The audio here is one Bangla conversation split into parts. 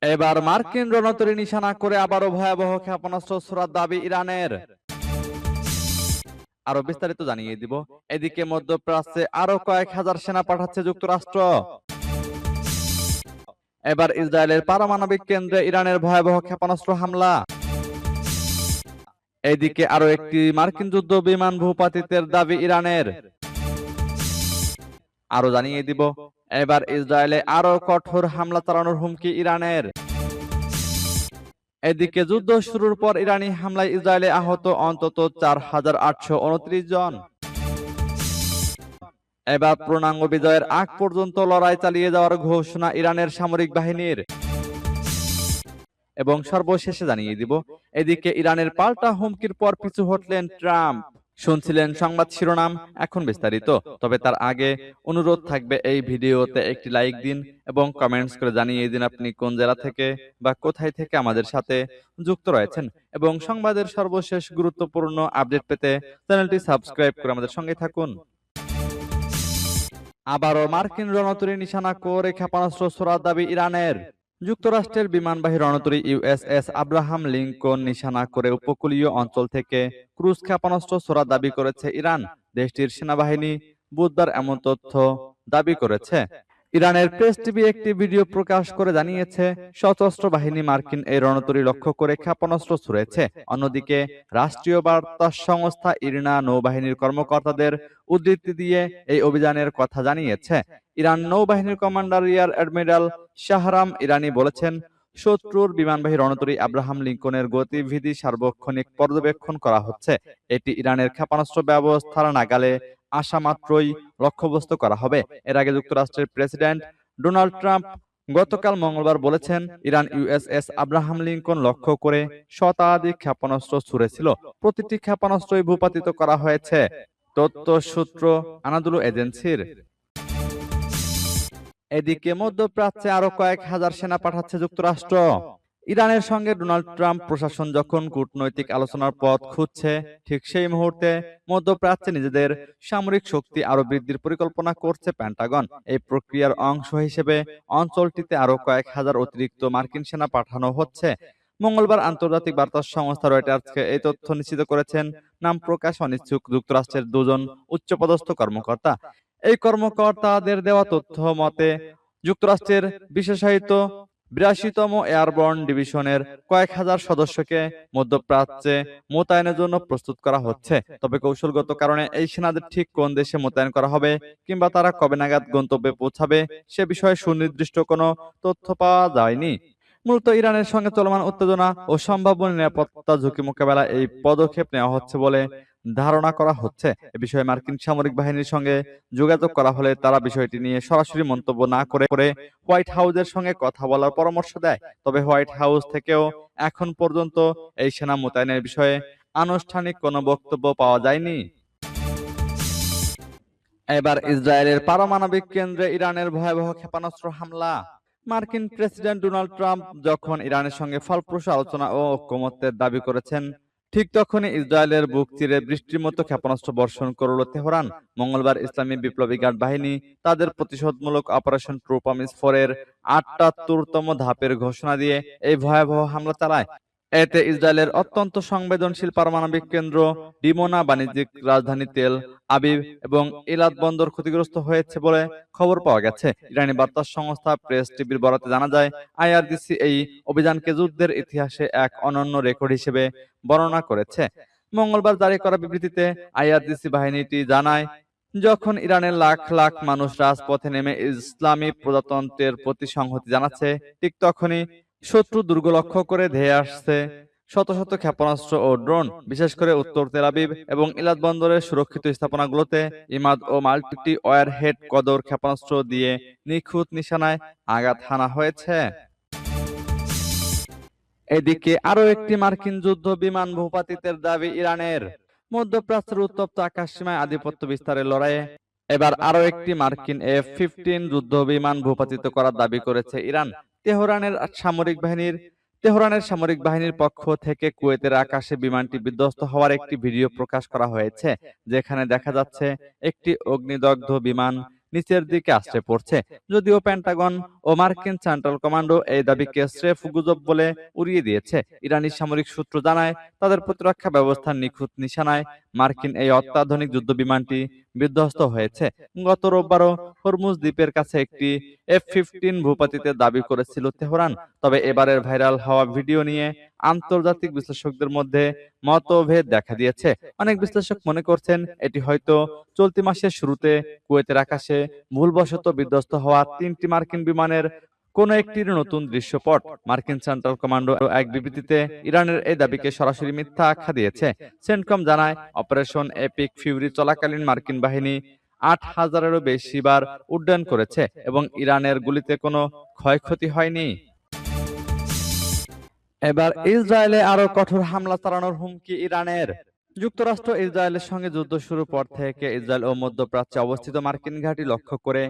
এবার মার্কিন রণতরী নিশানা করে আবারও ভয়াবহ ক্ষেপণাস্ত্র ছোড়ার দাবি ইরানের। আরো বিস্তারিত জানিয়ে দিব। এদিকে মধ্যপ্রাচ্যে আরো কয়েক হাজার সেনা পাঠাচ্ছে যুক্তরাষ্ট্র। এবার ইসরায়েলের পারমাণবিক কেন্দ্রে ইরানের ভয়াবহ ক্ষেপণাস্ত্র হামলা। এদিকে আরো একটি মার্কিন যুদ্ধ বিমান ভূপাতিতের দাবি ইরানের। আরো জানিয়ে দিব, এবার ইসরায়েলে আরো কঠোর হামলা চালানোর হুমকি ইরানের। এদিকে যুদ্ধ শুরুর পর ইরানি হামলায় ইসরায়েলে আহত অন্তত 4829 জন। এবার পূর্ণাঙ্গ বিজয়ের আগ পর্যন্ত লড়াই চালিয়ে যাওয়ার ঘোষণা ইরানের সামরিক বাহিনীর। এবং সর্বশেষে জানিয়ে দিব, এদিকে ইরানের পাল্টা হুমকির পর পিছু হটলেন ট্রাম্প। শুনছিলেন সংবাদ শিরোনাম, এখন বিস্তারিত। তবে তার আগে অনুরোধ থাকবে, এই ভিডিওতে একটি লাইক দিন এবং কমেন্টস করে জানিয়ে দিন আপনি কোন জেলা থেকে বা কোথায় থেকে আমাদের সাথে যুক্ত রয়েছেন। এবং সংবাদের সর্বশেষ গুরুত্বপূর্ণ আপডেট পেতে চ্যানেলটি সাবস্ক্রাইব করে আমাদের সঙ্গে থাকুন। আবারও মার্কিন রণতরী নিশানা করে ক্ষেপণাস্ত্র ছোড়ার দাবি ইরানের। যুক্তরাষ্ট্রের বিমানবাহী রণতরী ইউএসএস আব্রাহাম লিঙ্কন নিশানা করে উপকূলীয় অঞ্চল থেকে ক্রুজ ক্ষেপণাস্ত্র ছোড়ার দাবি করেছে ইরান। দেশটির সেনাবাহিনী বুধবার এমন তথ্য দাবি করেছে। ইরানের প্রেস টিভি একটি ভিডিও প্রকাশ করে জানিয়েছে, সশস্ত্র বাহিনী মার্কিন এই রণতরী লক্ষ্য করে ক্ষেপণাস্ত্র ছুড়েছে। অন্যদিকে রাষ্ট্রীয় বার্তা সংস্থা ইরনা নৌবাহিনীর কর্মকর্তাদের উদ্ধৃতি দিয়ে এই অভিযানের কথা জানিয়েছে। ইরান নৌবাহিনীর কমান্ডার রিয়ার অ্যাডমিরাল শাহরাম ইরানি বলেছেন, শত্রুর বিমানবাহী রণতরী আব্রাহাম লিঙ্কনের গতিবিধি সার্বক্ষণিক পর্যবেক্ষণ করা হচ্ছে। এটি ইরানের ক্ষেপণাস্ত্র ব্যবস্থার নাগালে আসা মাত্রই লক্ষ্যবস্তু করা হবে। এর আগে যুক্তরাষ্ট্রের প্রেসিডেন্ট ডোনাল্ড ট্রাম্প গতকাল মঙ্গলবার বলেছেন, ইরান ইউএসএস আব্রাহাম লিঙ্কন লক্ষ্য করে শতাধিক ক্ষেপণাস্ত্র ছুড়েছিল। প্রতিটি ক্ষেপণাস্ত্রই ভূপাতিত করা হয়েছে। তথ্য সূত্র আনাদুলু এজেন্সির। এদিকে মধ্যপ্রাচ্যে আরো কয়েক হাজার সেনা পাঠাচ্ছে যুক্তরাষ্ট্র। ইরানের সঙ্গে ডোনাল্ড ট্রাম্প প্রশাসন যখন কূটনৈতিক আলোচনার পথ খুঁজছে, ঠিক সেই মুহূর্তে মধ্যপ্রাচ্যে নিজেদের সামরিক শক্তি আরো বৃদ্ধির পরিকল্পনা করছে পেন্টাগন। এই প্রক্রিয়ার অংশ হিসেবে অঞ্চলটিতে আরো কয়েক হাজার অতিরিক্ত মার্কিন সেনা পাঠানো হচ্ছে। মঙ্গলবার আন্তর্জাতিক বার্তা সংস্থা রয়টার্সকে এই তথ্য নিশ্চিত করেছেন নাম প্রকাশ অনিচ্ছুক যুক্তরাষ্ট্রের দুজন উচ্চপদস্থ কর্মকর্তা। এই কর্মকর্তাদের দেওয়া তথ্য মতে, যুক্তরাষ্ট্রের বিশেষায়িত 82তম এয়ারবর্ন ডিভিশনের কয়েক হাজার সদস্যকে মধ্যপ্রাচ্যে মোতায়েনের জন্য প্রস্তুত করা হচ্ছে। তবে কৌশলগত কারণে এই সেনাদের ঠিক কোন দেশে মোতায়েন করা হবে কিংবা তারা কবে নাগাদ গন্তব্যে পৌঁছাবে সে বিষয়ে সুনির্দিষ্ট কোনো তথ্য পাওয়া যায়নি। মূলত ইরানের সঙ্গে চলমান উত্তেজনা ও সম্ভাব্য নিরাপত্তা ঝুঁকি মোকাবেলায় এই পদক্ষেপ নেওয়া হচ্ছে বলে ধারণা করা হচ্ছে। এ বিষয়ে মার্কিন সামরিক বাহিনীর সঙ্গে যোগাযোগ করা হলে তারা বিষয়টি নিয়ে সরাসরি মন্তব্য না করে হোয়াইট হাউসের সঙ্গে কথা বলার পরামর্শ দেয়। তবে হোয়াইট হাউস থেকেও এখন পর্যন্ত এই সেনা মোতায়েনের বিষয়ে আনুষ্ঠানিক কোনো বক্তব্য পাওয়া যায়নি। এবার ইসরায়েলের পারমাণবিক কেন্দ্রে ইরানের ভয়াবহ ক্ষেপণাস্ত্র হামলা। মার্কিন প্রেসিডেন্ট ডোনাল্ড ট্রাম্প যখন ইরানের সঙ্গে ফলপ্রসূ আলোচনা ও ঐকমত্যের দাবি করেছেন, ঠিক তখনই ইসরায়েলের বুক চিরে বৃষ্টির মতো ক্ষেপণাস্ত্র বর্ষণ করল তেহরান। মঙ্গলবার ইসলামী বিপ্লবী গার্ড বাহিনী তাদের প্রতিশোধমূলক অপারেশন ট্রু প্রমিস 4 এর ৭৮তম ধাপের ঘোষণা দিয়ে এই ভয়াবহ হামলা চালায়। এতে ইসরায়েলের অত্যন্ত সংবেদনশীল পারমাণবিক কেন্দ্র, ডিমোনা, বাণিজ্যিক রাজধানী তেল আবিব এবং ইলাদ বন্দর ক্ষতিগ্রস্ত হয়েছে বলে খবর পাওয়া গেছে। ইরানি বার্তা সংস্থা প্রেস টিভির বরাতে জানা যায়, আইআরজিসি এই অভিযানকে যুদ্ধের ইতিহাসে এক অনন্য রেকর্ড হিসেবে বর্ণনা করেছে। মঙ্গলবার জারি করা বিবৃতিতে আইআরজিসি বাহিনীটি জানায়, যখন ইরানের লাখ লাখ মানুষ রাজপথে নেমে ইসলামী প্রজাতন্ত্রের প্রতি সংহতি জানাচ্ছে, ঠিক তখনই শত্রু দুর্গ লক্ষ্য করে ধেয়ে আসছে শত শত ক্ষেপণাস্ত্র ও ড্রোন। বিশেষ করে উত্তর তেল আবিব এবং ইলাদ বন্দরের সুরক্ষিত স্থাপনাগুলোতে ইমাদ ও মাল্টি ওয়ার হেড কদর ক্ষেপণাস্ত্র দিয়ে নিখুঁত নিশানায় আঘাত হানা হয়েছে। এদিকে আরো একটি মার্কিন যুদ্ধ বিমান ভূপাতিতের দাবি ইরানের। মধ্যপ্রাচ্যের উত্তপ্ত আকাশসীমায় আধিপত্য বিস্তারের লড়াইয়ে এবার আরো একটি মার্কিন F-15 যুদ্ধ বিমান ভূপাতিত করার দাবি করেছে ইরান। তেহরানের সামরিক বাহিনীর পক্ষ থেকে কুয়েতের আকাশে বিমানটি বিধ্বস্ত হওয়ার একটি ভিডিও প্রকাশ করা হয়েছে, যেখানে দেখা যাচ্ছে একটি অগ্নিদগ্ধ বিমান নিচের দিকে আশ্রে পড়ছে। যদিও পেন্টাগন ও মার্কিন সেন্ট্রাল কমান্ডো এই দাবিকে স্রেফ গুজব বলে উড়িয়ে দিয়েছে। ইরানি সামরিক সূত্র জানায়, তাদের প্রতিরক্ষা ব্যবস্থার নিখুঁত নিশানায় মার্কিন এই অত্যাধুনিক যুদ্ধ বিমানটি বিধ্বস্ত হয়েছে। গত রোববারও হরমুজ দ্বীপের কাছে একটি F-15 ভূপাতিতে দাবি করেছিল তেহরান। তবে এবারের ভাইরাল হওয়া ভিডিও নিয়ে আন্তর্জাতিক বিশ্লেষকদের মধ্যে মতভেদ দেখা দিয়েছে। অনেক বিশ্লেষক মনে করছেন, এটি হয়তো চলতি মাসের শুরুতে কুয়েতের আকাশে ভুলবশত বিধ্বস্ত হওয়া 3টি মার্কিন বিমানের কোনো একটির নতুন দৃশ্যপট। মার্কিন সেন্ট্রাল কমান্ডো এক বিবৃতিতে ইরানের এই দাবিকে সরাসরি মিথ্যা আখ্যা দিয়েছে। সেন্টকম জানায়, অপারেশন এপিক ফিউরি চলাকালীন মার্কিন বাহিনী 8,000-এরও বেশি বার উড্ডয়ন করেছে এবং ইরানের গুলিতে কোনো ক্ষয়ক্ষতি হয়নি। এবার ইসরায়েলে আরো কঠোর হামলা চালানোর হুমকি ইরানের। যুক্তরাষ্ট্র ইসরায়েলের সঙ্গে যুদ্ধ শুরুর পর থেকে ইসরায়েল ও মধ্যপ্রাচ্যে অবস্থিত মার্কিন ঘাঁটি লক্ষ্য করে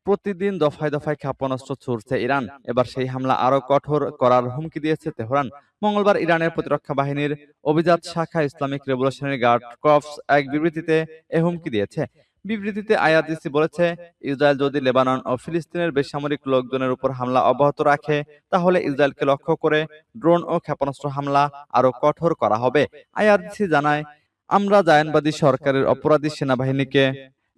প্রতিদিন দফায় দফায় ক্ষেপণাস্ত্র ছুড়ছে ইরান। এবার সেই হামলা আরো কঠোর করার হুমকি দিয়েছে তেহরান। মঙ্গলবার ইরানের প্রতিরক্ষা বাহিনীর অভিজাত শাখা ইসলামিক রেভলিউশনারি গার্ড কর্পস এক বিবৃতিতে এ হুমকি দিয়েছে। বিবৃতিতে আইআরজিসি বলেছে, ইসরায়েল যদি লেবানন ও ফিলিস্তিনের বেসামরিক লোকজনের উপর হামলা অব্যাহত রাখে, তাহলে ইসরায়েলকে লক্ষ্য করে ড্রোন ও ক্ষেপণাস্ত্র হামলা আরো কঠোর করা হবে। আইআরজিসি জানায়, আমরা জায়নবাদী সরকারের অপরাধী সেনাবাহিনীকে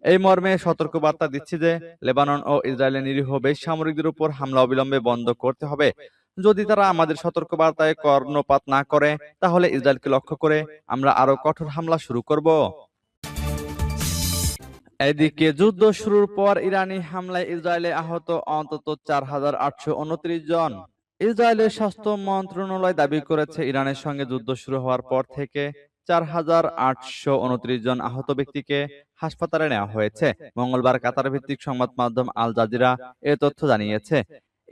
এই মর্মে সতর্কবার্তা দিচ্ছি যে লেবানন ও ইসরায়েলের নিরীহ বেসামরিকদের উপর হামলা অবিলম্বে বন্ধ করতে হবে। যদি তারা আমাদের সতর্কবার্তায় কর্ণপাত না করে, তাহলে ইসরায়েলকে লক্ষ্য করে আমরা আরো কঠোর হামলা শুরু করব। এদিকে যুদ্ধ শুরুর পর ইরানি হামলায় ইসরায়েলে আহত অন্তত 4,829 জন। ইসরায়েলের স্বাস্থ্য মন্ত্রণালয় দাবি করেছে, ইরানের সঙ্গে যুদ্ধ শুরু হওয়ার পর থেকে 4,829 জন আহত ব্যক্তিকে হাসপাতালে নেওয়া হয়েছে। মঙ্গলবার কাতার ভিত্তিক সংবাদ মাধ্যম আল জাজিরা এ তথ্য জানিয়েছে।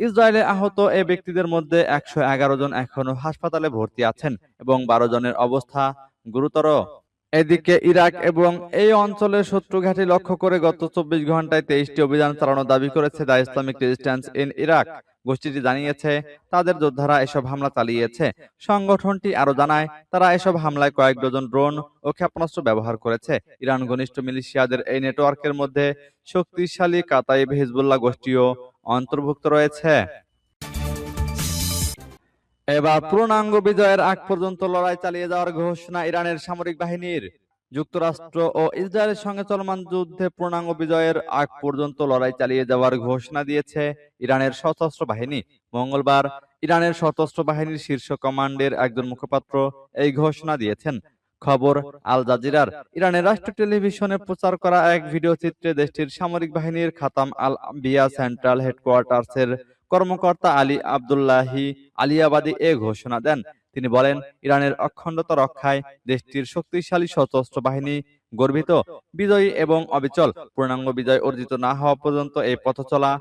ইসরায়েলে আহত এ ব্যক্তিদের মধ্যে 111 জন এখনো হাসপাতালে ভর্তি আছেন এবং 12 জনের অবস্থা গুরুতর। এদিকে ইরাক এবং এই অঞ্চলের শত্রু ঘাঁটি লক্ষ্য করে গত 24 ঘন্টায় 23টি অভিযান চালানোর দাবি করেছে the Islamic resistance in Iraq. গোষ্ঠীটি জানিয়েছে, তাদের যোদ্ধারা এসব হামলা চালিয়েছে। সংগঠনটি আরো জানায়, তারা এসব হামলায় কয়েক ডজন ড্রোন ও ক্ষেপণাস্ত্র ব্যবহার করেছে। ইরান ঘনিষ্ঠ মিলিশিয়াদের এই নেটওয়ার্কের মধ্যে শক্তিশালী কাতাইব হিজবুল্লাহ গোষ্ঠীও অন্তর্ভুক্ত রয়েছে। এবার পূর্ণাঙ্গ বিজয়ের আগ পর্যন্ত লড়াই চালিয়ে যাওয়ার ঘোষণা ইরানের সামরিক বাহিনীর। যুক্তরাষ্ট্র ও ইসরায়েলের সঙ্গে চলমান যুদ্ধে পূর্ণাঙ্গ বিজয়ের আগ পর্যন্ত লড়াই চালিয়ে যাওয়ার ঘোষণা দিয়েছে ইরানের সশস্ত্র বাহিনী। মঙ্গলবার ইরানের সশস্ত্র বাহিনীর শীর্ষ কমান্ডের একজন মুখপাত্র এই ঘোষণা দিয়েছেন। খবর আল জাজিরার। ইরানের রাষ্ট্র টেলিভিশনে প্রচার করা এক ভিডিও চিত্রে দেশটির সামরিক বাহিনীর খাতাম আল আম্বিয়া সেন্ট্রাল হেডকোয়ার্টার্সের কর্মকর্তা আলী আব্দুল্লাহি আলিয়াবাদী এ ঘোষণা দেন। তিনি বলেন, ইরানের অখণ্ডতা রক্ষায় দেশটির শক্তিশালী সশস্ত্র বাহিনী গর্বিত, বিজয়ী এবং অবিচল। পূর্ণাঙ্গ বিজয় অর্জিত না হওয়া পর্যন্ত এই পথ চলা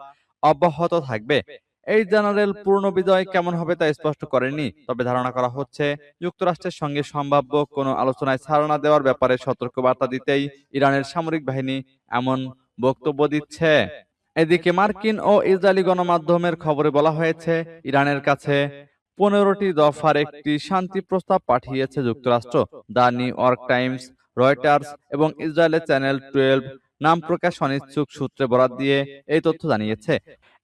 অব্যাহত থাকবে। এই জেনারেল পূর্ণ বিজয় কেমন হবে তা স্পষ্ট করেননি, তবে ধারণা করা হচ্ছে যুক্তরাষ্ট্রের সঙ্গে সম্ভাব্য কোনো আলোচনায় ছাড় না দেওয়ার ব্যাপারে সতর্কবার্তা দিতেই ইরানের সামরিক বাহিনী এমন বক্তব্য দিচ্ছে। এদিকে মার্কিন ও ইসরায়েলি গণমাধ্যমের খবরে বলা হয়েছে, ইরানের কাছে 15টি দফার একটি শান্তি প্রস্তাব পাঠিয়েছে যুক্তরাষ্ট্র। The new York Times, Reuters এবং ইসরায়েলের চ্যানেল 12 নাম প্রকাশ অনিচ্ছুক সূত্রে বরাত দিয়ে এই তথ্য জানিয়েছে।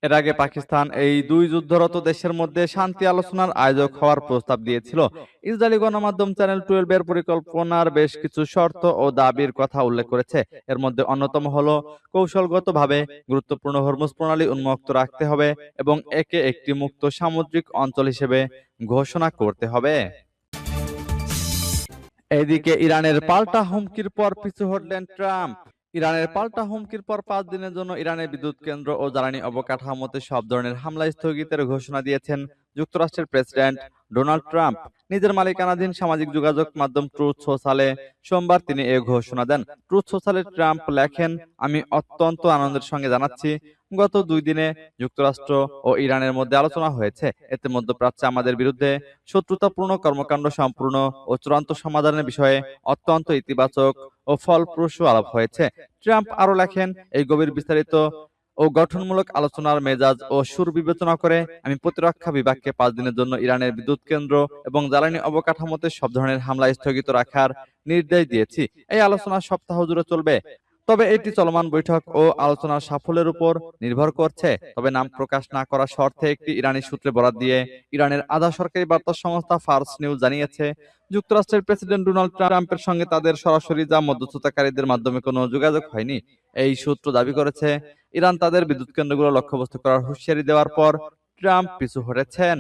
এর আগে পাকিস্তান এই দুই যুদ্ধরত দেশের মধ্যে শান্তি আলোচনার আয়োজক হওয়ার প্রস্তাব দিয়েছিল। ইসরায়েলি গণমাধ্যম চ্যানেল 12 এর পরিকল্পনার বেশ কিছু শর্ত ও দাবির কথা উল্লেখ করেছে। এর মধ্যে অন্যতম হলো, কৌশলগতভাবে গুরুত্বপূর্ণ হরমুজ প্রণালী উন্মুক্ত রাখতে হবে এবং একে একটি মুক্ত সামুদ্রিক অঞ্চল হিসেবে ঘোষণা করতে হবে। এদিকে ইরানের পাল্টা হুমকির পর পিছু হটলেন ট্রাম্প। ইরানের পাল্টা হুমকির পর 5 দিনের জন্য ইরানের বিদ্যুৎ কেন্দ্র ও জ্বালানি অবকাঠামোতে সব ধরনের হামলা স্থগিতের ঘোষণা দিয়েছেন যুক্তরাষ্ট্রের প্রেসিডেন্ট ডোনাল্ড ট্রাম্প। নিজের মালিকানাধীন সামাজিক যোগাযোগ মাধ্যম ট্রুথ সোশ্যালে সোমবার তিনি এ ঘোষণা দেন। ট্রুথ সোশ্যালে ট্রাম্প লেখেন, আমি অত্যন্ত আনন্দের সঙ্গে জানাচ্ছি, গত 2 দিনে যুক্তরাষ্ট্র ও ইরানের মধ্যে আলোচনা হয়েছে। এতে মধ্যপ্রাচ্যে আমাদের বিরুদ্ধে শত্রুতাপূর্ণ কর্মকাণ্ড সম্পূর্ণ ও চূড়ান্ত সমাধানের বিষয়ে অত্যন্ত ইতিবাচক ও ফলপ্রসূ আলাপ হয়েছে। ট্রাম্প আরো লেখেন, এই গভীর বিস্তারিত ও গঠনমূলক আলোচনার মেজাজ ও সুর বিবেচনা করে আমি প্রতিরক্ষা বিভাগকে 5 দিনের জন্য ইরানের বিদ্যুৎ কেন্দ্র এবং জ্বালানি অবকাঠামোতে সব ধরনের হামলা স্থগিত রাখার নির্দেশ দিয়েছি। এই আলোচনা সপ্তাহ জুড়ে চলবে। তবে এটি চলমান বৈঠক ও আলোচনার সাফল্যের উপর নির্ভর করছে। তবে নাম প্রকাশ না করার শর্তে একটি ইরানি সূত্রে বরাত দিয়ে ইরানের আধা সরকারি বার্তা সংস্থা ফার্স নিউজ জানিয়েছে, যুক্তরাষ্ট্রের প্রেসিডেন্ট ডোনাল্ড ট্রাম্পের সঙ্গে তাদের সরাসরি যা মধ্যস্থতাকারীদের মাধ্যমে কোনো যোগাযোগ হয়নি। এই সূত্র দাবি করেছে, ইরান তাদের বিদ্যুৎ কেন্দ্রগুলো লক্ষ্যবস্তু করার হুঁশিয়ারি দেওয়ার পর ট্রাম্প পিছু হটেছেন।